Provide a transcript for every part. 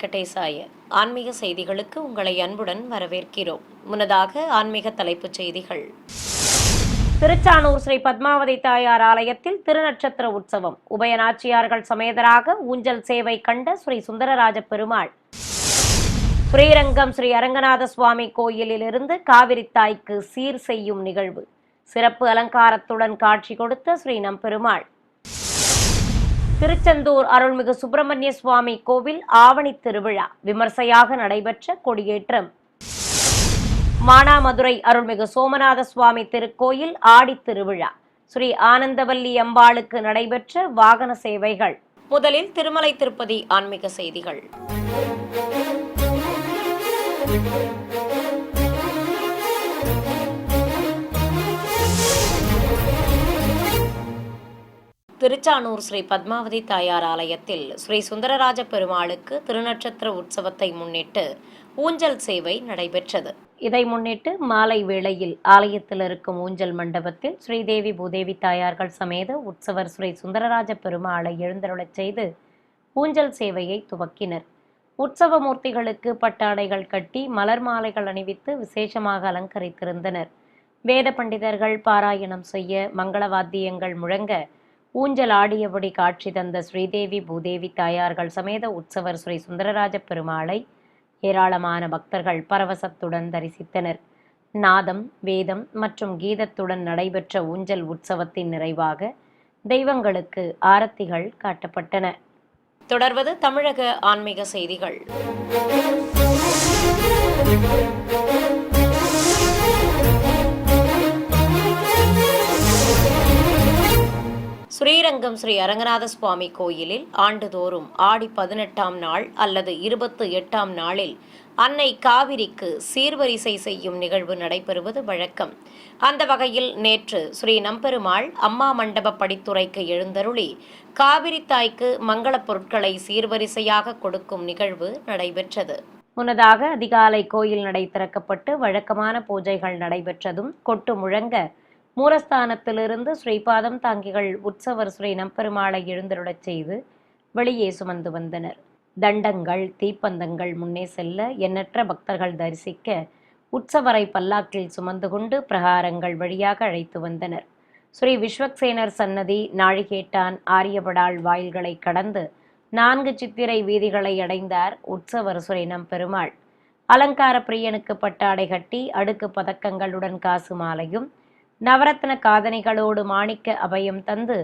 வெங்கடேசாய. ஆன்மீக செய்திகளுக்கு உங்களை அன்புடன் வரவேற்கிறோம். முன்னதாக ஆன்மீக தலைப்புச் செய்திகள். திருச்சானூர் ஸ்ரீ பத்மாவதி தாயார் ஆலயத்தில் திருநட்சத்திர உற்சவம். உபயநாச்சியார்கள் சமேதராக ஊஞ்சல் சேவை கண்ட ஸ்ரீ சுந்தரராஜ பெருமாள். ஸ்ரீரங்கம் ஸ்ரீ அரங்கநாத சுவாமி கோயிலிலிருந்து காவிரி தாய்க்கு சீர் செய்யும் நிகழ்வு. சிறப்பு அலங்காரத்துடன் காட்சி கொடுத்த ஸ்ரீ நம்பெருமாள். திருச்செந்தூர் அருள்மிகு சுப்பிரமணிய சுவாமி கோவில் ஆவணி திருவிழா விமர்சையாக நடைபெற்ற கொடியேற்றம். மானாமதுரை அருள்மிகு சோமநாத சுவாமி திருக்கோயில் ஆடி திருவிழா. ஸ்ரீ ஆனந்தவல்லி அம்பாளுக்கு நடைபெற்ற வாகன சேவைகள். முதலில் திருமலை திருப்பதி ஆன்மீக செய்திகள். திருச்சானூர் ஸ்ரீ பத்மாவதி தாயார் ஆலயத்தில் ஸ்ரீ சுந்தரராஜ பெருமாளுக்கு திருநட்சத்திர உற்சவத்தை முன்னிட்டு ஊஞ்சல் சேவை நடைபெற்றது. இதை முன்னிட்டு மாலை வேளையில் ஆலயத்தில் இருக்கும் ஊஞ்சல் மண்டபத்தில் ஸ்ரீதேவி பூதேவி தாயார்கள் சமேத உற்சவர் ஸ்ரீ சுந்தரராஜ பெருமாளை எழுந்தருளச் செய்து ஊஞ்சல் சேவையை துவக்கினர். உற்சவ மூர்த்திகளுக்கு பட்டாடைகள் கட்டி மலர் மாலைகள் அணிவித்து விசேஷமாக அலங்கரித்திருந்தனர். வேத பண்டிதர்கள் பாராயணம் செய்ய மங்கள வாத்தியங்கள் முழங்க ஊஞ்சல் ஆடியபடி காட்சி தந்த ஸ்ரீதேவி பூதேவி தாயார்கள் சமேத உற்சவர் ஸ்ரீ சுந்தரராஜ பெருமாளை ஏராளமான பக்தர்கள் பரவசத்துடன் தரிசித்தனர். நாதம், வேதம் மற்றும் கீதத்துடன் நடைபெற்ற ஊஞ்சல் உற்சவத்தின் நிறைவாக தெய்வங்களுக்கு ஆரத்திகள் காட்டப்பட்டன. தொடர்வது தமிழக ஆன்மீக செய்திகள். ஸ்ரீரங்கம் ஸ்ரீ அரங்கநாத சுவாமி கோயிலில் ஆண்டுதோறும் ஆடி 18ஆம் நாள் அல்லது 28ஆம் நாளில் அன்னை காவிரிக்கு சீர்வரிசை செய்யும் நிகழ்வு நடைபெறுவது வழக்கம். அந்த வகையில் நேற்று ஸ்ரீ நம்பெருமாள் அம்மா மண்டப படித்துறைக்கு எழுந்தருளி காவிரி தாய்க்கு மங்களப் பொருட்களை சீர்வரிசையாக கொடுக்கும் நிகழ்வு நடைபெற்றது. முன்னதாக அதிகாலை கோயில் நடை திறக்கப்பட்டு வழக்கமான பூஜைகள் நடைபெற்றதும் கொட்டு முழங்க மூலஸ்தானத்திலிருந்து ஸ்ரீபாதம் தாங்கிகள் உற்சவர் ஸ்ரீ நம்பெருமாளை எழுந்தருளச் செய்து வெளியே சுமந்து வந்தனர். தண்டங்கள், தீப்பந்தங்கள் முன்னே செல்ல எண்ணற்ற பக்தர்கள் தரிசிக்க உற்சவரை பல்லாக்கில் சுமந்து கொண்டு பிரகாரங்கள் வழியாக அழைத்து வந்தனர். ஸ்ரீ விஸ்வக்சேனர் சன்னதி, நாழிகேட்டான், ஆரியபடாள் வாயில்களை கடந்து 4 சித்திரை வீதிகளை அடைந்தார் உற்சவர் ஸ்ரீ நம்பெருமாள். அலங்கார பிரியனுக்கு பட்டாடை கட்டி அடுக்கு பதக்கங்களுடன் காசு மாலையும் நவரத்ன காதணிகளோடு மாணிக்க அபயம் தந்து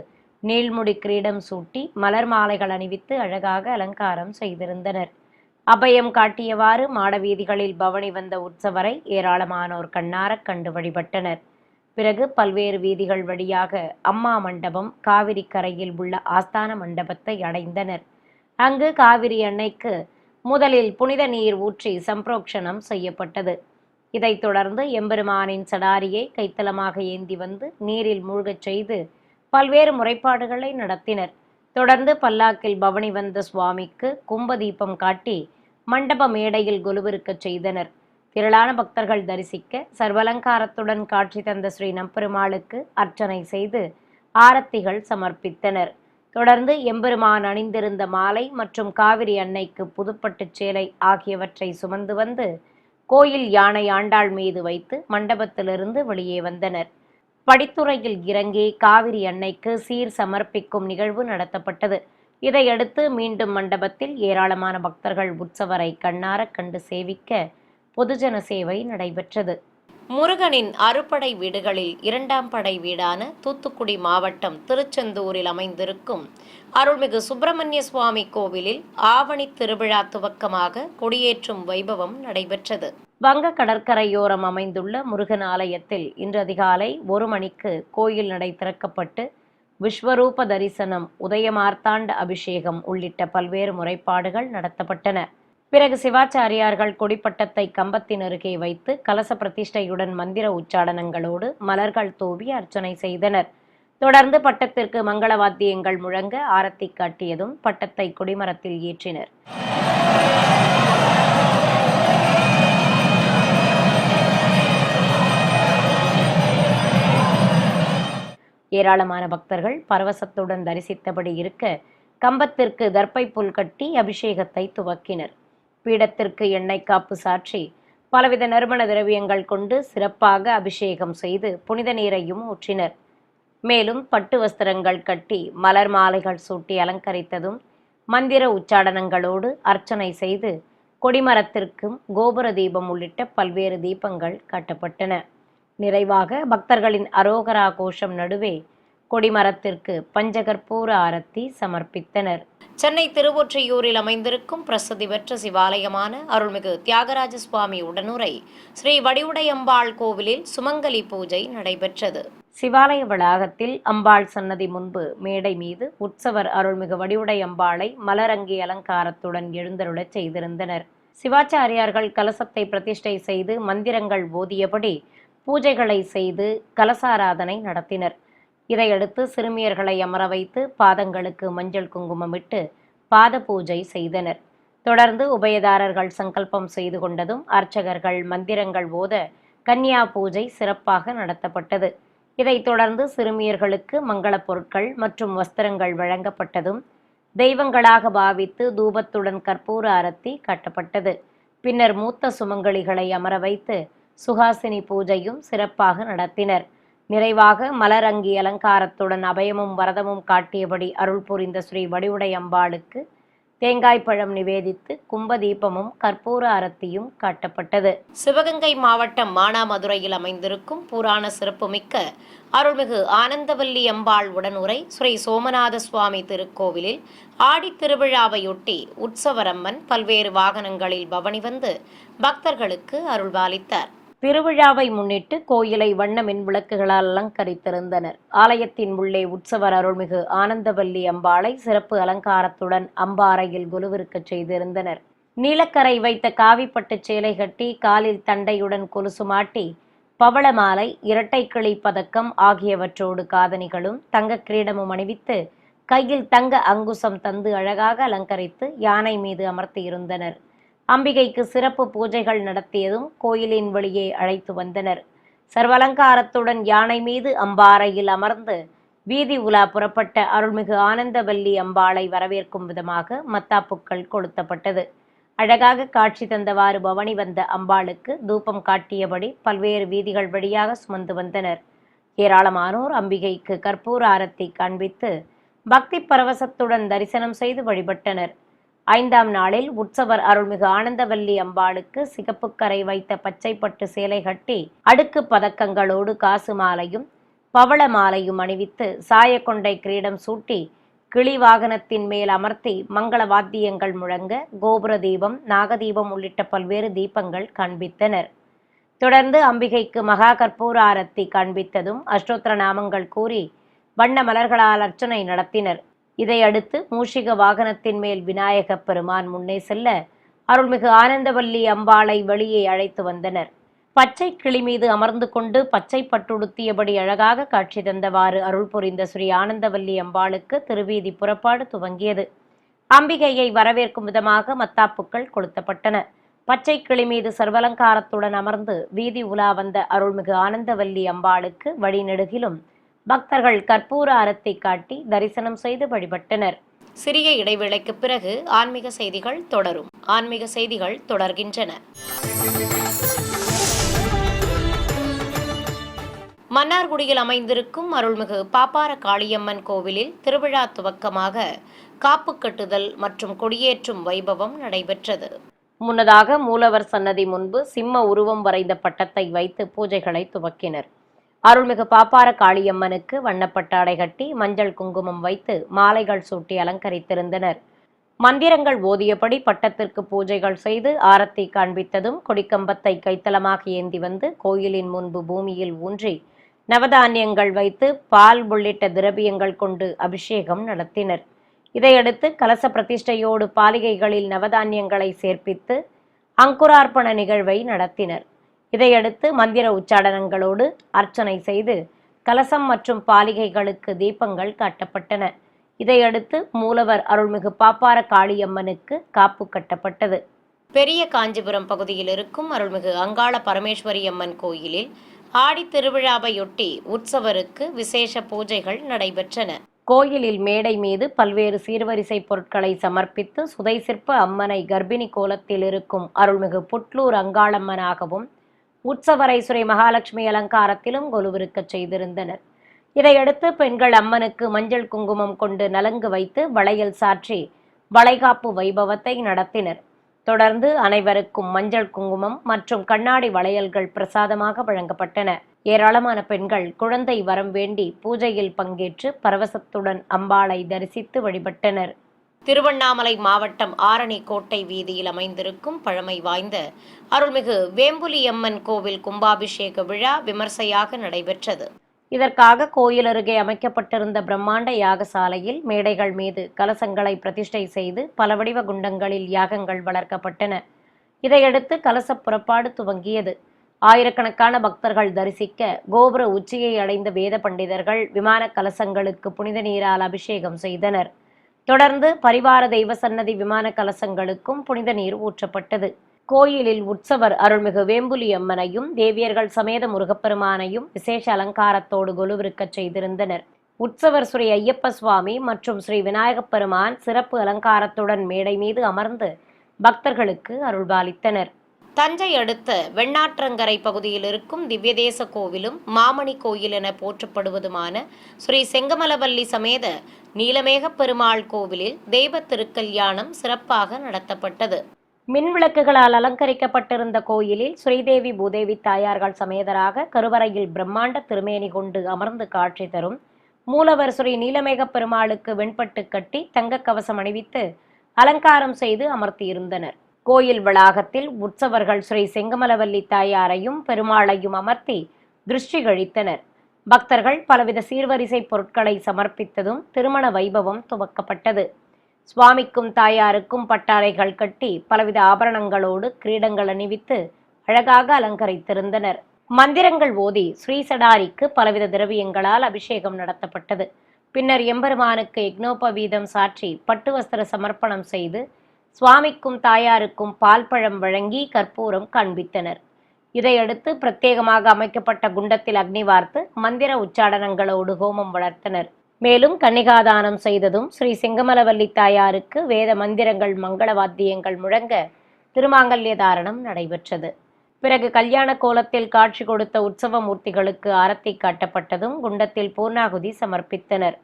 நீள்முடி கிரீடம் சூட்டி மலர் மாலைகள் அணிவித்து அழகாக அலங்காரம் செய்திருந்தனர். அபயம் காட்டியவாறு மாடவீதிகளில் பவனி வந்த உற்சவரை ஏராளமானோர் கண்ணாரக் கண்டு வழிபட்டனர். பிறகு பல்வேறு வீதிகள் வழியாக அம்மா மண்டபம், காவிரி கரையில் உள்ள ஆஸ்தான மண்டபத்தை அடைந்தனர். அங்கு காவிரி அன்னைக்கு முதலில் புனித நீர் ஊற்றி சம்பிரோக்ஷணம் செய்யப்பட்டது. இதைத் தொடர்ந்து எம்பெருமானின் சடாரியை கைத்தலமாக ஏந்தி வந்து நீரில் மூழ்கச் செய்து பல்வேறு முறைப்பாடுகளை நடத்தினர். தொடர்ந்து பல்லாக்கில் பவனி வந்த சுவாமிக்கு கும்ப தீபம் காட்டி மண்டப மேடையில் கொலுவிருக்கச் செய்தனர். திரளான பக்தர்கள் தரிசிக்க சர்வலங்காரத்துடன் காட்சி தந்த ஸ்ரீ நம்பெருமாளுக்கு அர்ச்சனை செய்து ஆரத்திகள் சமர்ப்பித்தனர். தொடர்ந்து எம்பெருமான் அணிந்திருந்த மாலை மற்றும் காவிரி அன்னைக்கு புதுப்பட்டுச் சேலை ஆகியவற்றை சுமந்து வந்து கோயில் யானை ஆண்டாள் மீது வைத்து மண்டபத்திலிருந்து வெளியே வந்தனர். படித்துறையில் இறங்கி காவிரி அன்னைக்கு சீர் சமர்ப்பிக்கும் நிகழ்வு நடத்தப்பட்டது. இதையடுத்து மீண்டும் மண்டபத்தில் ஏராளமான பக்தர்கள் உற்சவரை கண்ணாரக் கண்டு சேவிக்க பொதுஜன சேவை நடைபெற்றது. முருகனின் அறுபடை வீடுகளில் 2ஆம் படை வீடான தூத்துக்குடி மாவட்டம் திருச்செந்தூரில் அமைந்திருக்கும் அருள்மிகு சுப்பிரமணிய சுவாமி கோவிலில் ஆவணி திருவிழா துவக்கமாக கொடியேற்றும் வைபவம் நடைபெற்றது. வங்க கடற்கரையோரம் அமைந்துள்ள முருகன் ஆலயத்தில் இன்று அதிகாலை 1 மணிக்கு கோயில் நடை திறக்கப்பட்டு விஸ்வரூப தரிசனம், உதயமார்த்தாண்ட அபிஷேகம் உள்ளிட்ட பல்வேறு முறைப்பாடுகள் நடத்தப்பட்டன. பிறகு சிவாச்சாரியார்கள் கொடிப்பட்டத்தை கம்பத்தின் அருகே வைத்து கலச பிரதிஷ்டையுடன் மந்திர உச்சாடனங்களோடு மலர்கள் தூவி அர்ச்சனை செய்தனர். தொடர்ந்து பட்டத்திற்கு மங்கள வாத்தியங்கள் முழங்க ஆரத்தி காட்டியதும் பட்டத்தை கொடிமரத்தில் ஏற்றினர். ஏராளமான பக்தர்கள் பரவசத்துடன் தரிசித்தபடி இருக்க கம்பத்திற்கு தர்ப்பை புல் கட்டி அபிஷேகத்தை துவக்கினர். பீடத்திற்கு எண்ணெய் காப்பு சாற்றி பலவித நறுமண திரவியங்கள் கொண்டு சிறப்பாக அபிஷேகம் செய்து புனித நீரையும் ஊற்றினர். மேலும் பட்டு வஸ்திரங்கள் கட்டி மலர் மாலைகள் சூட்டி அலங்கரித்ததும் மந்திர உச்சாடனங்களோடு அர்ச்சனை செய்து கொடிமரத்திற்கும் கோபுர தீபம் உள்ளிட்ட பல்வேறு தீபங்கள் காட்டப்பட்டன. நிறைவாக பக்தர்களின் அரோகரா கோஷம் நடுவே கொடிமரத்திற்கு பஞ்சகற்பூர ஆரத்தி சமர்ப்பித்தனர். சென்னை திருவொற்றியூரில் அமைந்திருக்கும் பிரசித்தி பெற்ற சிவாலயமான அருள்மிகு தியாகராஜ சுவாமி உடனுரை ஸ்ரீ வடிவுடையம்பாள் கோவிலில் சுமங்கலி பூஜை நடைபெற்றது. சிவாலய வளாகத்தில் அம்பாள் சன்னதி முன்பு மேடை மீது உற்சவர் அருள்மிகு வடிவுடையம்பாளை மலரங்கி அலங்காரத்துடன் எழுந்தருளச் செய்திருந்தனர். சிவாச்சாரியார்கள் கலசத்தை பிரதிஷ்டை செய்து மந்திரங்கள் ஓதியபடி பூஜைகளை செய்து கலசாராதனை நடத்தினர். இதையடுத்து சிறுமியர்களை அமர வைத்து பாதங்களுக்கு மஞ்சள் குங்குமமிட்டு பாத பூஜை செய்தனர். தொடர்ந்து உபயதாரர்கள் சங்கல்பம் செய்து கொண்டதும் அர்ச்சகர்கள் மந்திரங்கள் ஓத கன்னியா பூஜை சிறப்பாக நடத்தப்பட்டது. இதைத் தொடர்ந்து சிறுமியர்களுக்கு மங்கள பொருட்கள் மற்றும் வஸ்திரங்கள் வழங்கப்பட்டதும் தெய்வங்களாக பாவித்து தூபத்துடன் கற்பூர ஆரத்தி காட்டப்பட்டது. பின்னர் மூத்த சுமங்கலிகளை அமர வைத்து சுகாசினி பூஜையும் சிறப்பாக நடத்தினர். நிறைவாக மலரங்கி அலங்காரத்துடன் அபயமும் வரதமும் காட்டியபடி அருள் புரிந்த ஸ்ரீ வடிவுடையம்பாளுக்கு தேங்காய் பழம் நிவேதித்து கும்பதீபமும் கற்பூர அரத்தியும் காட்டப்பட்டது. சிவகங்கை மாவட்டம் மானாமதுரையில் அமைந்திருக்கும் புராண சிறப்புமிக்க அருள்மிகு ஆனந்தவல்லி அம்பாள் உடனுரை ஸ்ரீ சோமநாத சுவாமி திருக்கோவிலில் ஆடித் திருவிழாவையொட்டி உற்சவரம்மன் பல்வேறு வாகனங்களில் பவனி வந்து பக்தர்களுக்கு அருள்பாலித்தார். திருவிழாவை முன்னிட்டு கோயிலை வண்ண மின் விளக்குகளால் அலங்கரித்திருந்தனர். ஆலயத்தின் உள்ளே உற்சவர் அருள்மிகு ஆனந்தவல்லி அம்பாளை சிறப்பு அலங்காரத்துடன் அம்பாறையில் கொலுவிருக்கச் செய்திருந்தனர். நீலக்கரை வைத்த காவிப்பட்டு சேலை கட்டி காலில் தண்டையுடன் கொலுசு மாட்டி பவள மாலை, இரட்டை கிளி பதக்கம் ஆகியவற்றோடு காதணிகளும் தங்க கிரீடமும் அணிவித்து கையில் தங்க அங்குசம் தந்து அழகாக அலங்கரித்து யானை மீது அமர்த்தியிருந்தனர். அம்பிகைக்கு சிறப்பு பூஜைகள் நடத்தியதும் கோயிலின் வெளியே அழைத்து வந்தனர். சர்வலங்காரத்துடன் யானை மீது அம்பாறையில் அமர்ந்து வீதி உலா புறப்பட்ட அருள்மிகு ஆனந்தவல்லி அம்பாளை வரவேற்கும் விதமாக மத்தாப்புக்கள் கொளுத்தப்பட்டது. அழகாக காட்சி தந்தவாறு பவனி வந்த அம்பாளுக்கு தூபம் காட்டியபடி பல்வேறு வீதிகள் வழியாக சுமந்து வந்தனர். ஏராளமானோர் அம்பிகைக்கு கற்பூர ஆரத்தி காண்பித்து பக்தி பரவசத்துடன் தரிசனம் செய்து வழிபட்டனர். 5ஆம் நாளில் உற்சவர் அருள்மிகு ஆனந்தவல்லி அம்பாளுக்கு சிகப்பு கரை வைத்த பச்சைப்பட்டு சேலை கட்டி அடுக்கு பதக்கங்களோடு காசு மாலையும் பவள மாலையும் அணிவித்து சாயக்கொண்டை கிரீடம் சூட்டி கிளி வாகனத்தின் மேல் அமர்த்தி மங்கள வாத்தியங்கள் முழங்க கோபுர தீபம், நாகதீபம் உள்ளிட்ட பல்வேறு தீபங்கள் காண்பித்தனர். தொடர்ந்து அம்பிகைக்கு மகா கற்பூர ஆரத்தி காண்பித்ததும் அஷ்டோத்திர நாமங்கள் கூறி வண்ண மலர்களால் அர்ச்சனை நடத்தினர். இதையடுத்து மூஷிக வாகனத்தின் மேல் விநாயக பெருமான் முன்னே செல்ல அருள்மிகு ஆனந்தவல்லி அம்பாளை வெளியே அழைத்து வந்தனர். பச்சை கிளி மீது அமர்ந்து கொண்டு பச்சை பட்டுடுத்தியபடி அழகாக காட்சி தந்தவாறு அருள் புரிந்த ஸ்ரீ ஆனந்தவல்லி அம்பாளுக்கு திருவீதி புறப்பாடு துவங்கியது. அம்பிகையை வரவேற்கும் விதமாக மத்தாப்புக்கள் கொளுத்தப்பட்டன. பச்சை கிளி மீது சர்வலங்காரத்துடன் அமர்ந்து வீதி உலா வந்த அருள்மிகு ஆனந்தவல்லி அம்பாளுக்கு வழிநெடுகிலும் பக்தர்கள் கற்பூர ஆரத்தை காட்டி தரிசனம் செய்து வழிபட்டனர். சிறிய இடைவேளைக்கு பிறகு ஆன்மீக செய்திகள் தொடரும். ஆன்மீக செய்திகள் தொடர்கின்றன. மன்னார்குடியில் அமைந்திருக்கும் அருள்மிகு பாப்பார காளியம்மன் கோவிலில் திருவிழா துவக்கமாக காப்பு கட்டுதல் மற்றும் கொடியேற்றும் வைபவம் நடைபெற்றது. முன்னதாக மூலவர் சன்னதி முன்பு சிம்ம உருவம் வரைந்த பட்டத்தை வைத்து பூஜைகளை துவக்கினர். அருள்மிகு பாப்பார காளியம்மனுக்கு வண்ணப்பட்டாடை கட்டி மஞ்சள் குங்குமம் வைத்து மாலைகள் சூட்டி அலங்கரித்திருந்தனர். மந்திரங்கள் ஓதியபடி பட்டத்திற்கு பூஜைகள் செய்து ஆரத்தி காண்பித்ததும் கொடிக்கம்பத்தை கைத்தலமாக ஏந்தி வந்து கோயிலின் முன்பு பூமியில் ஊன்றி நவதானியங்கள் வைத்து பால் உள்ளிட்ட திரவியங்கள் கொண்டு அபிஷேகம் நடத்தினர். இதையடுத்து கலச பிரதிஷ்டையோடு பாலிகைகளில் நவதானியங்களை சேர்ப்பித்து அங்குரார்ப்பண நிகழ்வை நடத்தினர். இதையடுத்து மந்திர உச்சாடனங்களோடு அர்ச்சனை செய்து கலசம் மற்றும் பாலிகைகளுக்கு தீபங்கள் காட்டப்பட்டன. இதையடுத்து மூலவர் அருள்மிகு பாப்பார காளியம்மனுக்கு காப்பு கட்டப்பட்டது. பெரிய காஞ்சிபுரம் பகுதியில் இருக்கும் அருள்மிகு அங்காள பரமேஸ்வரி அம்மன் கோயிலில் ஆடி திருவிழாவையொட்டி உற்சவருக்கு விசேஷ பூஜைகள் நடைபெற்றன. கோயிலில் மேடை மீது பல்வேறு சீர்வரிசை பொருட்களை சமர்ப்பித்து சுதை சிற்ப அம்மனை கர்ப்பிணி கோலத்தில் இருக்கும் அருள்மிகு புட்லூர் அங்காளம்மனாகவும் உற்சவரை ஸ்ரீ மகாலட்சுமி அலங்காரத்திலும் கொலுவிருக்கச் செய்திருந்தனர். இதையடுத்து பெண்கள் அம்மனுக்கு மஞ்சள் குங்குமம் கொண்டு நலங்கு வைத்து வளையல் சாற்றி வளைகாப்பு வைபவத்தை நடத்தினர். தொடர்ந்து அனைவருக்கும் மஞ்சள் குங்குமம் மற்றும் கண்ணாடி வளையல்கள் பிரசாதமாக வழங்கப்பட்டன. ஏராளமான பெண்கள் குழந்தை வரம் வேண்டி பூஜையில் பங்கேற்று பரவசத்துடன் அம்பாளை தரிசித்து வழிபட்டனர். திருவண்ணாமலை மாவட்டம் ஆரணி கோட்டை வீதியில் அமைந்திருக்கும் பழமை வாய்ந்த அருள்மிகு வேம்புலியம்மன் கோவில் கும்பாபிஷேக விழா விமர்சையாக நடைபெற்றது. இதற்காக கோயில் அருகே அமைக்கப்பட்டிருந்த பிரம்மாண்ட யாகசாலையில் மேடைகள் மீது கலசங்களை பிரதிஷ்டை செய்து பல வடிவ குண்டங்களில் யாகங்கள் வளர்க்கப்பட்டன. இதையடுத்து கலச புறப்பாடு துவங்கியது. ஆயிரக்கணக்கான பக்தர்கள் தரிசிக்க கோபுர உச்சியை அடைந்த வேத பண்டிதர்கள் விமான கலசங்களுக்கு புனித நீரால் அபிஷேகம் செய்தனர். தொடர்ந்து பரிவார தெய்வ சன்னதி விமான கலசங்களுக்கும் புனித நீர் ஊற்றப்பட்டது. கோயிலில் உற்சவர் அருள்மிகு வேம்புலி அம்மனையும் தேவியர்கள் சமேத முருகப்பெருமானையும் விசேஷ அலங்காரத்தோடு கொலுவிருக்கச் செய்திருந்தனர். உற்சவர் ஸ்ரீ ஐயப்ப சுவாமி மற்றும் ஸ்ரீ விநாயகப் பெருமான் சிறப்பு அலங்காரத்துடன் மேடை மீது அமர்ந்து பக்தர்களுக்கு அருள்பாலித்தனர். தஞ்சை அடுத்த வெண்ணாற்றங்கரை பகுதியில் இருக்கும் திவ்யதேச கோவிலும் மாமணி கோயில் என போற்றப்படுவதுமான ஸ்ரீ செங்கமலவல்லி சமேத நீலமேக பெருமாள் கோவிலில் தெய்வ திருக்கல்யாணம் சிறப்பாக நடத்தப்பட்டது. மின்விளக்குகளால் அலங்கரிக்கப்பட்டிருந்த கோயிலில் ஸ்ரீதேவி பூதேவி தாயார்கள் சமேதராக கருவறையில் பிரம்மாண்ட திருமேனி கொண்டு அமர்ந்து காட்சி தரும் மூலவர் ஸ்ரீ நீலமேக பெருமாளுக்கு வெண்பட்டு கட்டி தங்க கவசம் அணிவித்து அலங்காரம் செய்து அமர்த்தியிருந்தனர். கோயில் வளாகத்தில் உற்சவர்கள் ஸ்ரீ செங்கமலவல்லி தாயாரையும் பெருமாளையும் அமர்த்தி திருஷ்டி கழித்தனர். பக்தர்கள் பலவித சீர்வரிசை பொருட்களை சமர்ப்பித்ததும் திருமண வைபவம் துவக்கப்பட்டது. சுவாமிக்கும் தாயாருக்கும் பட்டாடைகள் கட்டி பலவித ஆபரணங்களோடு கிரீடங்கள் அணிவித்து அழகாக அலங்கரித்திருந்தனர். மந்திரங்கள் ஓதி ஸ்ரீசடாரிக்கு பலவித திரவியங்களால் அபிஷேகம் நடத்தப்பட்டது. பின்னர் எம்பெருமானுக்கு யக்னோபவீதம் சாற்றி பட்டு வஸ்திர சமர்ப்பணம் செய்து சுவாமிக்கும் தாயாருக்கும் பால் பழம் வழங்கி கற்பூரம் காண்பித்தனர். இதையடுத்து பிரத்யேகமாக அமைக்கப்பட்ட குண்டத்தில் அக்னி வார்த்து மந்திர உச்சாடனங்களோடு ஹோமம் வளர்த்தனர். மேலும் கன்னிகாதானம் செய்ததும் ஸ்ரீ செங்கமலவல்லி தாயாருக்கு வேத மந்திரங்கள் மங்கள வாத்தியங்கள் முழங்க திருமாங்கல்ய தாரணம் நடைபெற்றது. பிறகு கல்யாண கோலத்தில் காட்சி கொடுத்த உற்சவ மூர்த்திகளுக்கு ஆரத்தி காட்டப்பட்டதும் குண்டத்தில் பூர்ணாகுதி சமர்ப்பித்தனர்.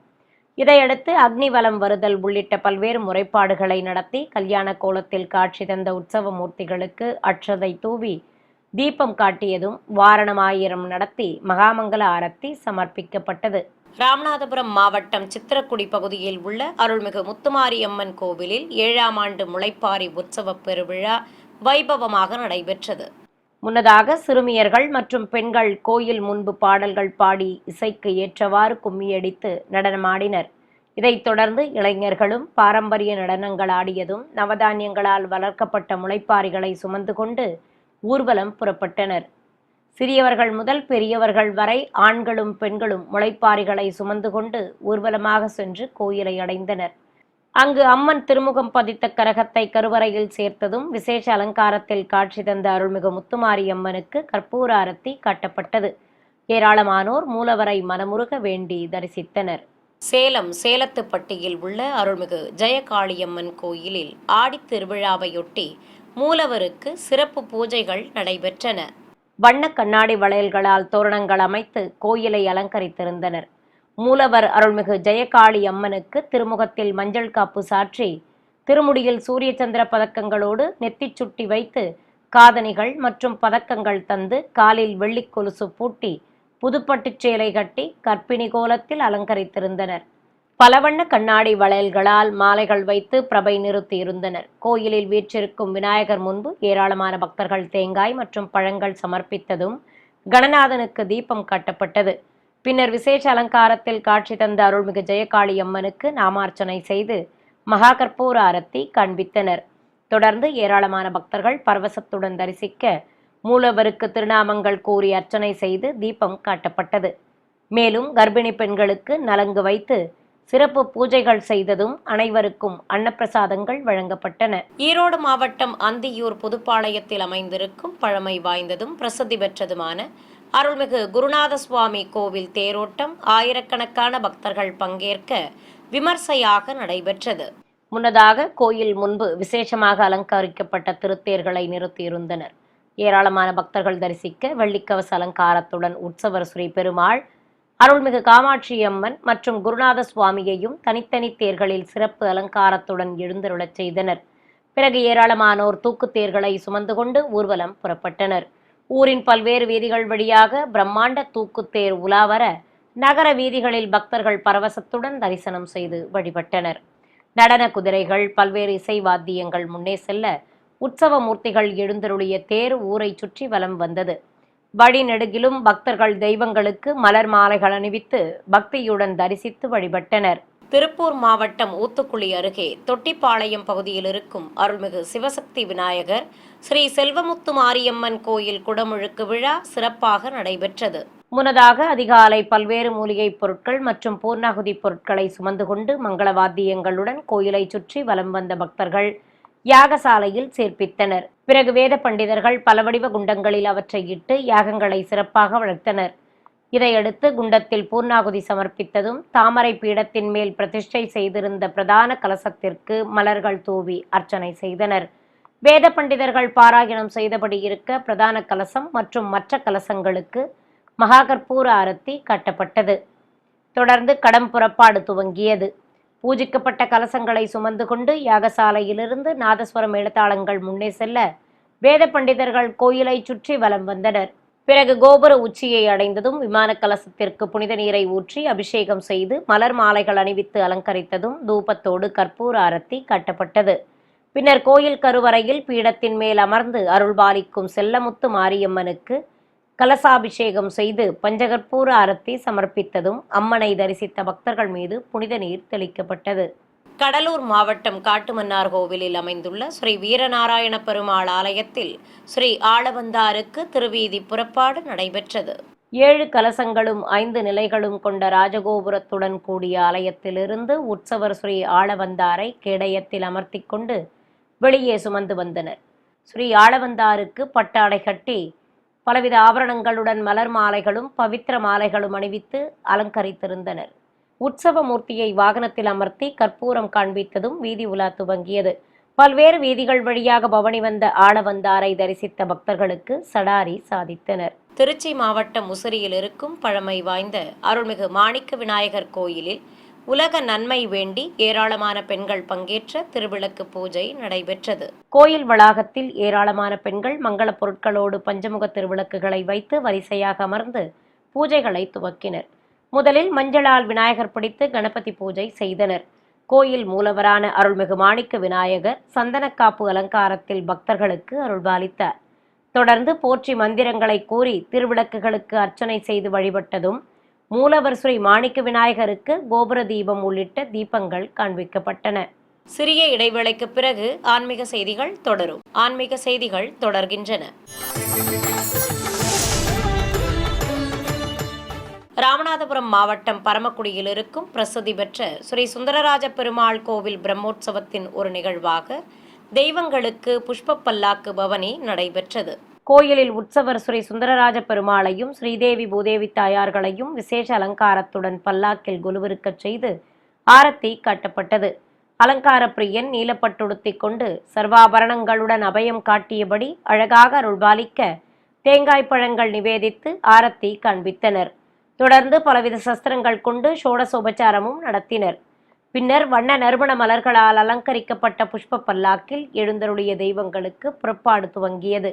இதையடுத்து அக்னி வலம் வருதல் உள்ளிட்ட பல்வேறு முறைப்பாடுகளை நடத்தி கல்யாண கோலத்தில் காட்சி தந்த உற்சவ மூர்த்திகளுக்கு அட்சதை தூவி தீபம் காட்டியதும் வாரணமாயிரம் நடத்தி மகாமங்கல ஆரத்தி சமர்ப்பிக்கப்பட்டது. ராமநாதபுரம் மாவட்டம் சித்திரக்குடி பகுதியில் உள்ள அருள்மிகு முத்துமாரியம்மன் கோவிலில் 7ஆம் ஆண்டு முளைப்பாரி உற்சவ பெருவிழா வைபவமாக நடைபெற்றது. முன்னதாக சிறுமியர்கள் மற்றும் பெண்கள் கோயில் முன்பு பாடல்கள் பாடி இசைக்கு ஏற்றவாறு கும்மியடித்து நடனமாடினர். இதைத் தொடர்ந்து இளைஞர்களும் பாரம்பரிய நடனங்கள் ஆடியதும் நவதானியங்களால் வளர்க்கப்பட்ட முளைப்பாரிகளை சுமந்து கொண்டு ஊர்வலம் புறப்பட்டனர். சிறியவர்கள் முதல் பெரியவர்கள் வரை ஆண்களும் பெண்களும் முளைப்பாரிகளை சுமந்து கொண்டு ஊர்வலமாக சென்று கோயிலை அடைந்தனர். அங்கு அம்மன் திருமுகம் பதித்த கரகத்தை கருவறையில் சேர்த்ததும் விசேஷ அலங்காரத்தில் காட்சி தந்த அருள்மிகு முத்துமாரி அம்மனுக்கு கற்பூர ஆரத்தி காட்டப்பட்டது. ஏராளமானோர் மூலவரை மனமுருக வேண்டி தரிசித்தனர். சேலம் சேலத்துப்பட்டியில் உள்ள அருள்மிகு ஜெயகாளியம்மன் கோயிலில் ஆடித் திருவிழாவையொட்டி மூலவருக்கு சிறப்பு பூஜைகள் நடைபெற்றன. வண்ண கண்ணாடி வளையல்களால் தோரணங்கள் அமைத்து கோயிலை அலங்கரித்திருந்தனர். மூலவர் அருள்மிகு ஜெயகாளி அம்மனுக்கு திருமுகத்தில் மஞ்சள் காப்பு சாற்றி திருமுடியில் சூரிய சந்திர பதக்கங்களோடு நெத்திச் சுட்டி வைத்து காதணிகள் மற்றும் பதக்கங்கள் தந்து காலில் வெள்ளி கொலுசு பூட்டி புதுப்பட்டுச் சேலை கட்டி கற்பிணி கோலத்தில் அலங்கரித்திருந்தனர். பலவண்ண கண்ணாடி வளையல்களால் மாலைகள் வைத்து பிரபை நிறுத்தியிருந்தனர். கோயிலில் வீற்றிருக்கும் விநாயகர் முன்பு ஏராளமான பக்தர்கள் தேங்காய் மற்றும் பழங்கள் சமர்ப்பித்ததும் கணநாதனுக்கு தீபம் காட்டப்பட்டது. பின்னர் விசேஷ அலங்காரத்தில் காட்சி தந்த அருள்மிகு ஜெயகாளி அம்மனுக்கு நாமார்ச்சனை செய்து மகா கற்பூர ஆரத்தி காண்பித்தனர். தொடர்ந்து ஏராளமான பக்தர்கள் பரவசத்துடன் தரிசிக்க மூலவருக்கு திருநாமங்கள் கூறி அர்ச்சனை செய்து தீபம் காட்டப்பட்டது. மேலும் கர்ப்பிணி பெண்களுக்கு நலங்கு வைத்து சிறப்பு பூஜைகள் செய்ததும் அனைவருக்கும் அன்னப்பிரசாதங்கள் வழங்கப்பட்டன. ஈரோடு மாவட்டம் அந்தியூர் புதுப்பாளையத்தில் அமைந்திருக்கும் பழமை வாய்ந்ததும் பிரசித்தி பெற்றதுமான அருள்மிகு குருநாத சுவாமி கோவில் தேரோட்டம் ஆயிரக்கணக்கான பக்தர்கள் பங்கேற்க விமர்சையாக நடைபெற்றது. முன்னதாக கோயில் முன்பு விசேஷமாக அலங்கரிக்கப்பட்ட திருத்தேர்களை நிறுத்தியிருந்தனர். ஏராளமான பக்தர்கள் தரிசிக்க வெள்ளிக்கவச அலங்காரத்துடன் உற்சவர் ஸ்ரீ பெருமாள், அருள்மிகு காமாட்சி அம்மன் மற்றும் குருநாத சுவாமியையும் தனித்தனி தேர்களில் சிறப்பு அலங்காரத்துடன் எழுந்தருளச் செய்தனர். பிறகு ஏராளமானோர் தூக்குத்தேர்களை சுமந்து கொண்டு ஊர்வலம் புறப்பட்டனர். ஊரின் பல்வேறு வீதிகள் வழியாக பிரம்மாண்ட தூக்குத்தேர் உலாவர நகர வீதிகளில் பக்தர்கள் பரவசத்துடன் தரிசனம் செய்து வழிபட்டனர். நடன குதிரைகள், பல்வேறு இசை வாத்தியங்கள் முன்னே செல்ல உற்சவ மூர்த்திகள் எழுந்தருளிய தேர் ஊரை சுற்றி வலம் வந்தது. வழிநெடுகிலும் பக்தர்கள் தெய்வங்களுக்கு மலர் மாலைகள் அணிவித்து பக்தியுடன் தரிசித்து வழிபட்டனர். திருப்பூர் மாவட்டம் ஊத்துக்குளி அருகே தொட்டிப்பாளையம் பகுதியில் இருக்கும் அருள்மிகு சிவசக்தி விநாயகர் ஸ்ரீ செல்வமுத்து மாரியம்மன் கோயில் குடமுழுக்கு விழா சிறப்பாக நடைபெற்றது. முன்னதாக அதிகாலை பல்வேறு மூலிகைப் பொருட்கள் மற்றும் பூர்ணாகுதி பொருட்களை சுமந்து கொண்டு மங்கள வாத்தியங்களுடன் கோயிலை சுற்றி வலம் வந்த பக்தர்கள் யாகசாலையில் சேர்ப்பித்தனர். பிறகு வேத பண்டிதர்கள் பல வடிவ குண்டங்களில் அவற்றை இட்டு யாகங்களை சிறப்பாக வளர்த்தனர். இதையடுத்து குண்டத்தில் பூர்ணாகுதி சமர்ப்பித்ததும் தாமரை பீடத்தின் மேல் பிரதிஷ்டை செய்திருந்த பிரதான கலசத்திற்கு மலர்கள் தூவி அர்ச்சனை செய்தனர். வேத பண்டிதர்கள் பாராயணம் செய்தபடி இருக்க பிரதான கலசம் மற்றும் மற்ற கலசங்களுக்கு மகாகற்பூர ஆரத்தி காட்டப்பட்டது. தொடர்ந்து கடம் புறப்பாடு துவங்கியது. பூஜிக்கப்பட்ட கலசங்களை சுமந்து கொண்டு யாகசாலையிலிருந்து நாதஸ்வர மேளதாளங்கள் முன்னே செல்ல வேத பண்டிதர்கள் கோயிலை சுற்றி வலம் வந்தனர். பிறகு கோபுர உச்சியை அடைந்ததும் விமான கலசத்திற்கு புனித நீரை ஊற்றி அபிஷேகம் செய்து மலர் மாலைகள் அணிவித்து அலங்கரித்ததும் தூபத்தோடு கற்பூர ஆரத்தி காட்டப்பட்டது. பின்னர் கோயில் கருவறையில் பீடத்தின் மேல் அமர்ந்து அருள்பாலிக்கும் செல்லமுத்து மாரியம்மனுக்கு கலசாபிஷேகம் செய்து பஞ்சகற்பூர ஆரத்தி சமர்ப்பித்ததும் அம்மனை தரிசித்த பக்தர்கள் மீது புனித நீர் தெளிக்கப்பட்டது. கடலூர் மாவட்டம் காட்டுமன்னார் கோவிலில் அமைந்துள்ள ஸ்ரீ வீரநாராயண பெருமாள் ஆலயத்தில் ஸ்ரீ ஆளவந்தாருக்கு திருவீதி புறப்பாடு நடைபெற்றது. 7 கலசங்களும் 5 நிலைகளும் கொண்ட ராஜகோபுரத்துடன் கூடிய ஆலயத்திலிருந்து உற்சவர் ஸ்ரீ ஆளவந்தாரை கேடயத்தில் அமர்த்தி கொண்டு வெளியே சுமந்து வந்தனர். ஸ்ரீ ஆளவந்தாருக்கு பட்டாடை கட்டி பலவித ஆபரணங்களுடன் மலர் மாலைகளும் பவித்திர மாலைகளும் அணிவித்து அலங்கரித்திருந்தனர். உற்சவ மூர்த்தியை வாகனத்தில் அமர்த்தி கற்பூரம் காண்பித்ததும் வீதி உலா துவங்கியது. பல்வேறு வீதிகள் வழியாக பவனி வந்த ஆளவந்தாரை தரிசித்த பக்தர்களுக்கு சடாரி சாதித்தனர். திருச்சி மாவட்டம் முசிறியில் இருக்கும் பழமை வாய்ந்த அருள்மிகு மாணிக்க விநாயகர் கோயிலில் உலக நன்மை வேண்டி ஏராளமான பெண்கள் பங்கேற்ற திருவிளக்கு பூஜை நடைபெற்றது. கோயில் வளாகத்தில் ஏராளமான பெண்கள் மங்கள பொருட்களோடு பஞ்சமுக திருவிளக்குகளை வைத்து வரிசையாக அமர்ந்து பூஜைகளை துவக்கினர். முதலில் மஞ்சளால் விநாயகர் பிடித்து கணபதி பூஜை செய்தனர். கோயில் மூலவரான அருள்மிகு மாணிக்க விநாயகர் சந்தனக்காப்பு அலங்காரத்தில் பக்தர்களுக்கு அருள்பாலித்தார். தொடர்ந்து போற்றி மந்திரங்களை கூறி திருவிளக்குகளுக்கு அர்ச்சனை செய்து வழிபட்டதும் மூலவர் ஸ்ரீ மாணிக்க விநாயகருக்கு கோபுர தீபம் உள்ளிட்ட தீபங்கள் காண்பிக்கப்பட்டன. சிறிய இடைவேளைக்கு பிறகு ஆன்மீக செய்திகள் தொடரும். ஆன்மீக செய்திகள் தொடர்கின்றன. ராமநாதபுரம் மாவட்டம் பரமக்குடியில் இருக்கும் பிரசித்தி பெற்ற ஸ்ரீ சுந்தரராஜ பெருமாள் கோவில் பிரம்மோற்சவத்தின் ஒரு நிகழ்வாக தெய்வங்களுக்கு புஷ்ப பல்லாக்கு பவனி நடைபெற்றது. கோயிலில் உற்சவர் ஸ்ரீ சுந்தரராஜ பெருமாளையும் ஸ்ரீதேவி பூதேவி தாயார்களையும் விசேஷ அலங்காரத்துடன் பல்லாக்கில் குலுவிருக்கச் செய்து ஆரத்தி காட்டப்பட்டது. அலங்கார பிரியன் நீலப்பட்டுடுத்தி கொண்டு சர்வாபரணங்களுடன் அபயம் காட்டியபடி அழகாக அருள்பாலிக்க தேங்காய் பழங்கள் நிவேதித்து ஆரத்தி காண்பித்தனர். தொடர்ந்து பலவித சஸ்திரங்கள் கொண்டு ஷோடசோபச்சாரமும் நடத்தினர். பின்னர் வண்ண நறுமண மலர்களால் அலங்கரிக்கப்பட்ட புஷ்ப பல்லாக்கில் எழுந்தருளிய தெய்வங்களுக்கு புறப்பாடு துவங்கியது.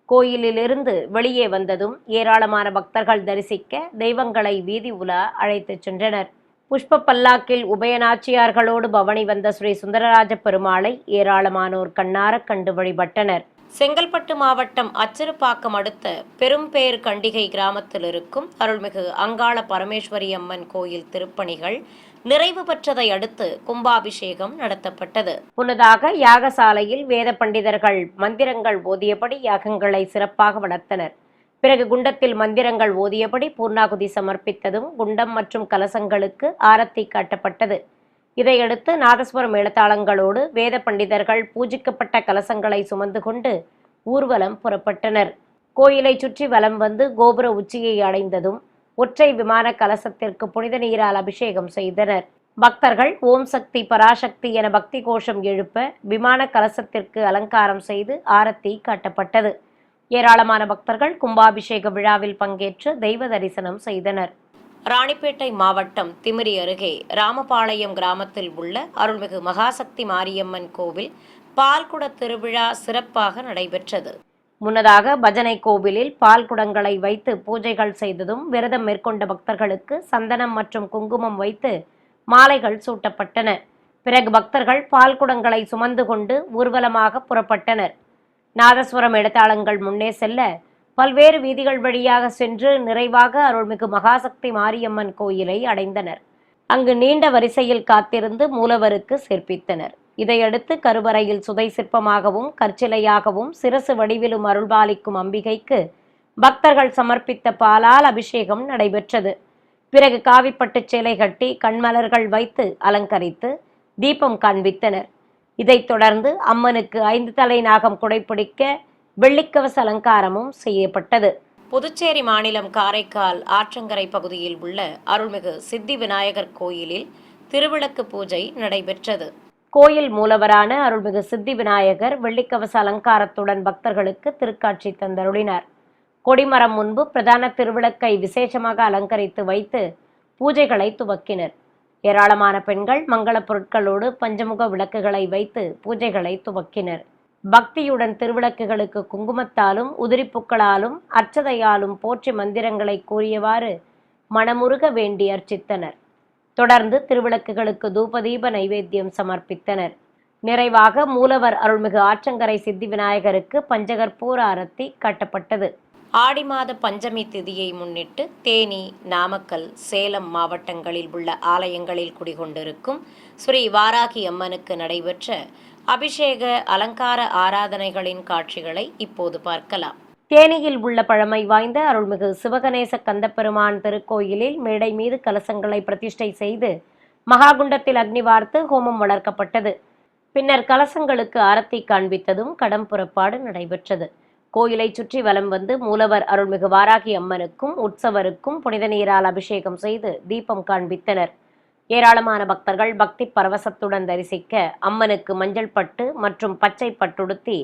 கோயிலிலிருந்து வெளியே வந்ததும் ஏராளமான பக்தர்கள் தரிசிக்க தெய்வங்களை வீதி உலா அழைத்துச் சென்றனர். புஷ்ப பல்லாக்கில் உபயநாச்சியார்களோடு பவனி வந்த ஸ்ரீ சுந்தரராஜ பெருமாளை ஏராளமானோர் கண்ணார கண்டு வழிபட்டனர். செங்கல்பட்டு மாவட்டம் அச்சிறுபாக்கம் அடுத்த பெரும்பேர் கண்டிகை கிராமத்தில் இருக்கும் அருள்மிகு அங்காள பரமேஸ்வரி அம்மன் கோயில் திருப்பணிகள் நிறைவு பெற்றதை அடுத்து கும்பாபிஷேகம் நடத்தப்பட்டது. முன்னதாக யாகசாலையில் வேத பண்டிதர்கள் மந்திரங்கள் ஓதியபடி யாகங்களை சிறப்பாக வளர்த்தனர். பிறகு குண்டத்தில் மந்திரங்கள் ஓதியபடி பூர்ணாகுதி சமர்ப்பித்ததும் குண்டம் மற்றும் கலசங்களுக்கு ஆரத்தி காட்டப்பட்டது. இதையடுத்து நாதஸ்வர மேளதாளங்களோடு வேத பண்டிதர்கள் பூஜிக்கப்பட்ட கலசங்களை சுமந்து கொண்டு ஊர்வலம் புறப்பட்டனர். கோயிலை சுற்றி வலம் வந்து கோபுர உச்சியை அடைந்ததும் ஒற்றை விமான கலசத்திற்கு புனித நீரால் அபிஷேகம் செய்தனர். பக்தர்கள் ஓம் சக்தி பராசக்தி என பக்தி கோஷம் எழுப்ப விமான கலசத்திற்கு அலங்காரம் செய்து ஆரத்தி காட்டப்பட்டது. ஏராளமான பக்தர்கள் கும்பாபிஷேக விழாவில் பங்கேற்று தெய்வ தரிசனம் செய்தனர். ராணிப்பேட்டை மாவட்டம் திமிரி அருகே ராமபாளையம் கிராமத்தில் உள்ள அருள்மிகு மகாசக்தி மாரியம்மன் கோவில் பால்குட திருவிழா சிறப்பாக நடைபெற்றது. முன்னதாக பஜனை கோவிலில் பால் குடங்களை வைத்து பூஜைகள் செய்ததும் விரதம் மேற்கொண்ட பக்தர்களுக்கு சந்தனம் மற்றும் குங்குமம் வைத்து மாலைகள் சூட்டப்பட்டன. பிறகு பக்தர்கள் பால் குடங்களை சுமந்து கொண்டு ஊர்வலமாக புறப்பட்டனர். நாதஸ்வரம் இடத்தாளங்கள் முன்னே செல்ல பல்வேறு வீதிகள் வழியாக சென்று நிறைவாக அருள்மிகு மகாசக்தி மாரியம்மன் கோயிலை அடைந்தனர். அங்கு நீண்ட வரிசையில் காத்திருந்து மூலவருக்கு சேர்ப்பித்தனர். இதையடுத்து கருவறையில் சுதை சிற்பமாகவும் கற்சிலையாகவும் சிரசு வடிவிலும் அருள்பாலிக்கும் அம்பிகைக்கு பக்தர்கள் சமர்ப்பித்த பாலால் அபிஷேகம் நடைபெற்றது. பிறகு காவிப்பட்டு சேலை கட்டி கண்மலர்கள் வைத்து அலங்கரித்து தீபம் காண்பித்தனர். இதைத் தொடர்ந்து அம்மனுக்கு 5 தலை நாகம் குடைப்பிடிக்க வெள்ளிக்கவச அலங்காரமும் செய்யப்பட்டது. புதுச்சேரி மாநிலம் காரைக்கால் ஆற்றங்கரை பகுதியில் உள்ள அருள்மிகு சித்தி விநாயகர் கோயிலில் திருவிளக்கு பூஜை நடைபெற்றது. கோயில் மூலவரான அருள்மிகு சித்தி விநாயகர் வெள்ளிக்கவச அலங்காரத்துடன் பக்தர்களுக்கு திருக்காட்சி தந்தருளினார். கொடிமரம் முன்பு பிரதான திருவிளக்கை விசேஷமாக அலங்கரித்து வைத்து பூஜைகளை துவக்கினர். ஏராளமான பெண்கள் மங்கள பொருட்களோடு பஞ்சமுக விளக்குகளை வைத்து பூஜைகளை துவக்கினர். பக்தியுடன் திருவிளக்குகளுக்கு குங்குமத்தாலும் உதிரிப்புக்களாலும் அர்ச்சதையாலும் போற்றி மந்திரங்களை கூறியவாறு மனமுருக வேண்டி அர்ச்சித்தனர். தொடர்ந்து திருவிளக்குகளுக்கு தூபதீப நைவேத்தியம் சமர்ப்பித்தனர். நிறைவாக மூலவர் அருள்மிகு ஆற்றங்கரை சித்தி விநாயகருக்கு பஞ்சகற்பூர ஆரத்தி காட்டப்பட்டது. ஆடி மாத பஞ்சமி திதியை முன்னிட்டு தேனி, நாமக்கல், சேலம் மாவட்டங்களில் உள்ள ஆலயங்களில் குடிகொண்டிருக்கும் ஸ்ரீ வாராகி அம்மனுக்கு நடைபெற்ற அபிஷேக அலங்கார ஆராதனைகளின் காட்சிகளை இப்போது பார்க்கலாம். தேனியில் உள்ள பழமை வாய்ந்த அருள்மிகு சிவகணேச கந்தப்பெருமான் திருக்கோயிலில் மேடை மீது கலசங்களை பிரதிஷ்டை செய்து மகாகுண்டத்தில் அக்னி வார்த்து ஹோமம் வளர்க்கப்பட்டது. பின்னர் கலசங்களுக்கு ஆரத்தி காண்பித்ததும் கடம் புறப்பாடு நடைபெற்றது. கோயிலை சுற்றி வலம் வந்து மூலவர் அருள்மிகு வாராகி அம்மனுக்கும் உற்சவருக்கும் புனித நீரால் அபிஷேகம் செய்து தீபம் காண்பித்தனர். ஏராளமான பக்தர்கள் பக்தி பரவசத்துடன் தரிசிக்க அம்மனுக்கு மஞ்சள் பட்டு மற்றும் பச்சை பட்டுடுத்தி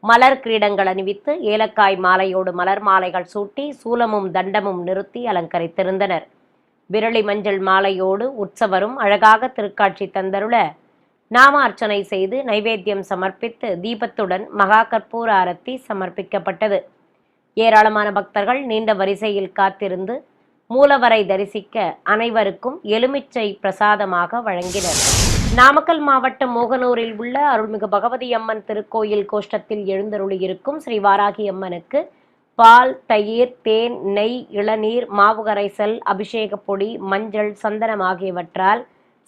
மலர் கிரீடங்கள் அணிவித்து ஏலக்காய் மாலையோடு மலர் மாலைகள் சூட்டி சூலமும் தண்டமும் நிறுத்தி அலங்கரித்திருந்தனர். விரலி மஞ்சள் மாலையோடு உற்சவரும் அழகாக திருக்காட்சி தந்தருள நாம அர்ச்சனை செய்து நைவேத்தியம் சமர்ப்பித்து தீபத்துடன் மகா கற்பூர ஆரத்தி சமர்ப்பிக்கப்பட்டது. ஏராளமான பக்தர்கள் நீண்ட வரிசையில் காத்திருந்து மூலவரை தரிசிக்க அனைவருக்கும் எலுமிச்சை பிரசாதமாக வழங்கினர். நாமக்கல் மாவட்டம் மோகனூரில் உள்ள அருள்மிகு பகவதி அம்மன் திருக்கோயில் கோஷ்டத்தில் எழுந்தருளியிருக்கும் ஸ்ரீ வாராகி அம்மனுக்கு பால், தயிர், தேன், நெய், இளநீர், மாவு கரைசல், அபிஷேக பொடி, மஞ்சள், சந்தனம் ஆகியவற்றால்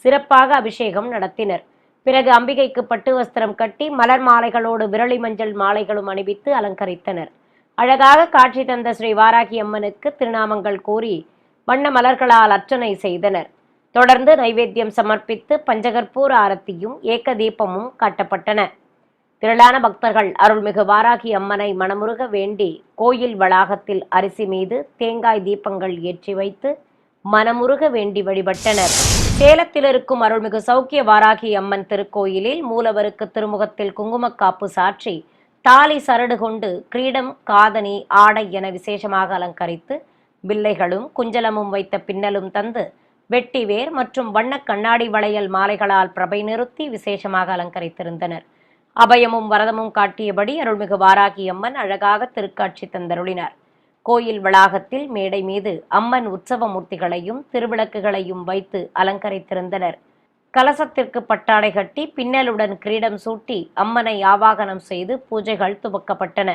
சிறப்பாக அபிஷேகம் நடத்தினர். பிறகு அம்பிகைக்கு பட்டு வஸ்திரம் கட்டி மலர் மாலைகளோடு விரலி மஞ்சள் மாலைகளும் அணிவித்து அலங்கரித்தனர். அழகாக காட்சி தந்த ஸ்ரீ வாராகி அம்மனுக்கு திருநாமங்கள் கூறி வண்ண மலர்களால் அர்ச்சனை செய்தனர். தொடர்ந்து நைவேத்தியம் சமர்ப்பித்து பஞ்சகற்பூர ஆரத்தியும் ஏக தீபமும் காட்டப்பட்டன. திரளான பக்தர்கள் அருள்மிகு வாராகி அம்மனை மனமுருக வேண்டி கோயில் வளாகத்தில் அரிசி மீது தேங்காய் தீபங்கள் ஏற்றி வைத்து மனமுருக வேண்டி வழிபட்டனர். சேலத்தில் இருக்கும் அருள்மிகு சௌக்கிய வாராகி அம்மன் திருக்கோயிலில் மூலவருக்கு திருமுகத்தில் குங்குமக்காப்பு சாற்றி தாலி சரடு கொண்டு கிரீடம், காதணி, ஆடை என விசேஷமாக அலங்கரித்து வில்லைகளும் குஞ்சலமும் வைத்த பின்னலும் தந்து வெட்டிவேர் மற்றும் வண்ண கண்ணாடி வளையல் மாலைகளால் பிரபை நிறுத்தி விசேஷமாக அலங்கரித்திருந்தனர். அபயமும் வரதமும் காட்டியபடி அருள்மிகு வாராகி அம்மன் அழகாக திருக்காட்சி தந்தருளினார். கோயில் வளாகத்தில் மேடை மீது அம்மன் உற்சவ மூர்த்திகளையும் திருவிளக்குகளையும் வைத்து அலங்கரித்திருந்தனர். கலசத்திற்கு பட்டாடை கட்டி பின்னலுடன் கிரீடம் சூட்டி அம்மனை ஆவாகனம் செய்து பூஜைகள் துவக்கப்பட்டன.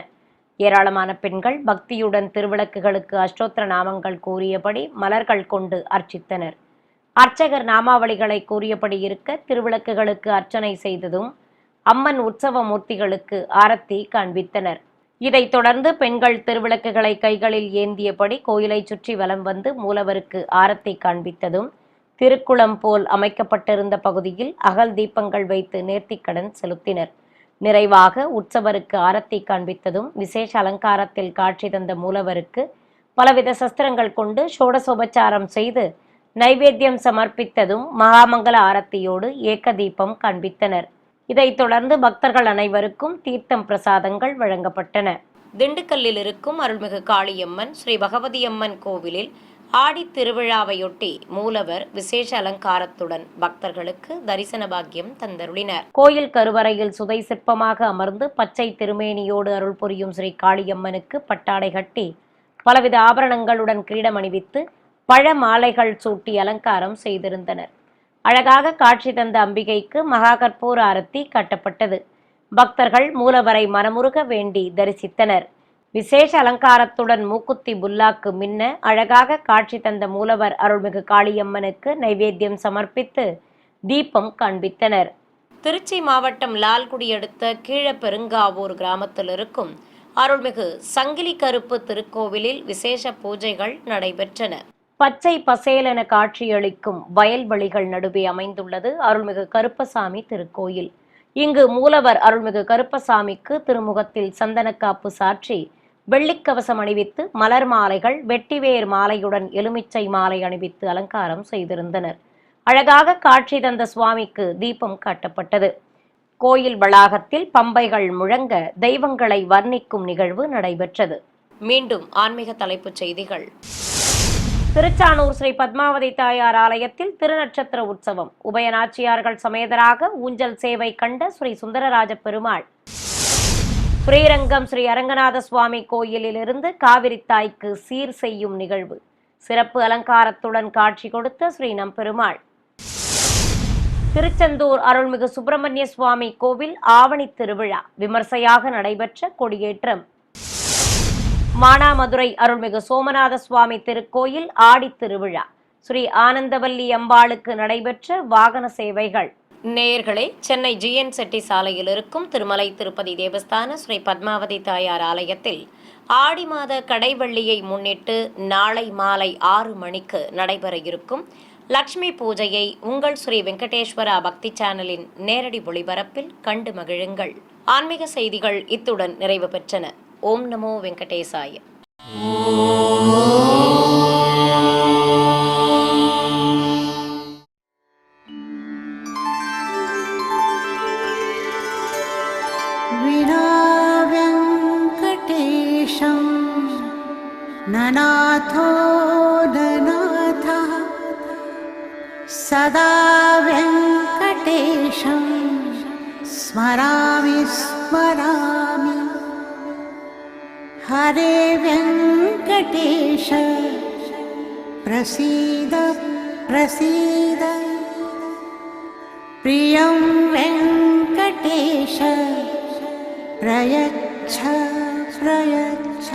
ஏராளமான பெண்கள் பக்தியுடன் திருவிளக்குகளுக்கு அஷ்டோத்திர நாமங்கள் கூறியபடி மலர்கள் கொண்டு அர்ச்சித்தனர். அர்ச்சகர் நாமாவளிகளை கூறியபடி இருக்க திருவிளக்குகளுக்கு அர்ச்சனை செய்ததும் அம்மன் உற்சவ மூர்த்திகளுக்கு ஆரத்தி காண்பித்தனர். இதைத் தொடர்ந்து பெண்கள் திருவிளக்குகளை கைகளில் ஏந்தியபடி கோயிலை சுற்றி வலம் வந்து மூலவருக்கு ஆரத்தி காண்பித்ததும் திருக்குளம் போல் அமைக்கப்பட்டிருந்த பகுதியில் அகல் தீபங்கள் வைத்து நேர்த்திக்கடன் செலுத்தினர். நிறைவாக உற்சவருக்கு ஆரத்தி காண்பித்ததும் விசேஷ அலங்காரத்தில் காட்சி தந்த மூலவருக்கு பலவித சஸ்திரங்கள் கொண்டு ஷோடசோபச்சாரம் செய்து நைவேத்தியம் சமர்ப்பித்ததும் மகாமங்கல ஆரத்தியோடு ஏக தீபம் காண்பித்தனர். இதைத் தொடர்ந்து பக்தர்கள் அனைவருக்கும் தீர்த்தம் பிரசாதங்கள் வழங்கப்பட்டன. திண்டுக்கல்லில் இருக்கும் அருள்மிகு காளியம்மன் ஸ்ரீ பகவதியம்மன் கோவிலில் ஆடி திருவிழாவையொட்டி மூலவர் விசேஷ அலங்காரத்துடன் பக்தர்களுக்கு தரிசன பாக்கியம் தந்தருளினர். கோயில் கருவறையில் சுதை சிற்பமாக அமர்ந்து பச்சை திருமேனியோடு அருள் புரியும் ஸ்ரீ காளியம்மனுக்கு பட்டாடை கட்டி பலவித ஆபரணங்களுடன் கிரீடம் அணிவித்து பழ மாலைகள் சூட்டி அலங்காரம் செய்திருந்தனர். அழகாக காட்சி தந்த அம்பிகைக்கு மகா கற்பூர ஆரத்தி காட்டப்பட்டது. பக்தர்கள் மூலவரை மனமுருக வேண்டி தரிசித்தனர். விசேஷ அலங்காரத்துடன் மூக்குத்தி புல்லாக்கு மின்ன அழகாக காட்சி தந்த மூலவர் அருள்மிகு காளியம்மனுக்கு நைவேத்தியம் சமர்ப்பித்து தீபம் காண்பித்தனர். திருச்சி மாவட்டம் லால்குடி அடுத்த கீழப்பெருங்காவூர் கிராமத்தில் இருக்கும் அருள்மிகு சங்கிலி கருப்பு திருக்கோவிலில் விசேஷ பூஜைகள் நடைபெற்றன. பச்சை பசேலென காட்சியளிக்கும் வயல்வெளிகள் நடுவே அமைந்துள்ளது அருள்மிகு கருப்பசாமி திருக்கோயில். இங்கு மூலவர் அருள்மிகு கருப்பசாமிக்கு திருமுகத்தில் சந்தனக்காப்பு சாற்றி வெள்ளிக்கவசம் அணிவித்து மலர் மாலைகள் வெட்டிவேர் மாலையுடன் எலுமிச்சை மாலை அணிவித்து அலங்காரம் செய்திருந்தனர். அழகாக காட்சி தந்த சுவாமிக்கு தீபம் காட்டப்பட்டது. கோயில் வளாகத்தில் பம்பைகள் முழங்க தெய்வங்களை வர்ணிக்கும் நிகழ்வு நடைபெற்றது. மீண்டும் ஆன்மீக தலைப்புச் செய்திகள். திருச்சானூர் ஸ்ரீ பத்மாவதி தாயார் ஆலயத்தில் திருநட்சத்திர உற்சவம். உபயநாச்சியார்கள் சமேதராக ஊஞ்சல் சேவை கண்ட ஸ்ரீ சுந்தரராஜ பெருமாள். ஸ்ரீரங்கம் ஸ்ரீ அரங்கநாத சுவாமி கோயிலிலிருந்து காவிரி தாய்க்கு சீர் செய்யும் நிகழ்வு. சிறப்பு அலங்காரத்துடன் காட்சி கொடுத்த ஸ்ரீ நம்பெருமாள். திருச்செந்தூர் அருள்மிகு சுப்பிரமணிய சுவாமி கோவில் ஆவணி திருவிழா விமர்சையாக நடைபெற்ற கொடியேற்றம். மானாமதுரை அருள்மிகு சோமநாத சுவாமி திருக்கோயில் ஆடி திருவிழா. ஸ்ரீ ஆனந்தவல்லி அம்பாளுக்கு நடைபெற்ற வாகன சேவைகள். நேயர்களே, சென்னை ஜிஎன் செட்டி சாலையில் இருக்கும் திருமலை திருப்பதி தேவஸ்தான ஸ்ரீ பத்மாவதி தாயார் ஆலயத்தில் ஆடி மாத கடைவள்ளியை முன்னிட்டு நாளை மாலை 6 மணிக்கு நடைபெற இருக்கும் லக்ஷ்மி பூஜையை உங்கள் ஸ்ரீ வெங்கடேஸ்வரா பக்தி சேனலின் நேரடி ஒளிபரப்பில் கண்டு மகிழுங்கள். ஆன்மீக செய்திகள் இத்துடன் நிறைவு பெற்றன. ஓம் நமோ வெங்கடேசாய. வினா வெங்கடேஷம் நநாதோ நநாதः சதா வெங்கடேஷம் ஸ்மராமி ஸ்மராமி. ஹரே வெங்கடேஷ பிரசீத பிரசீத. பிரியம் வெங்கடேஷ பிரயச்ச பிரயச்ச.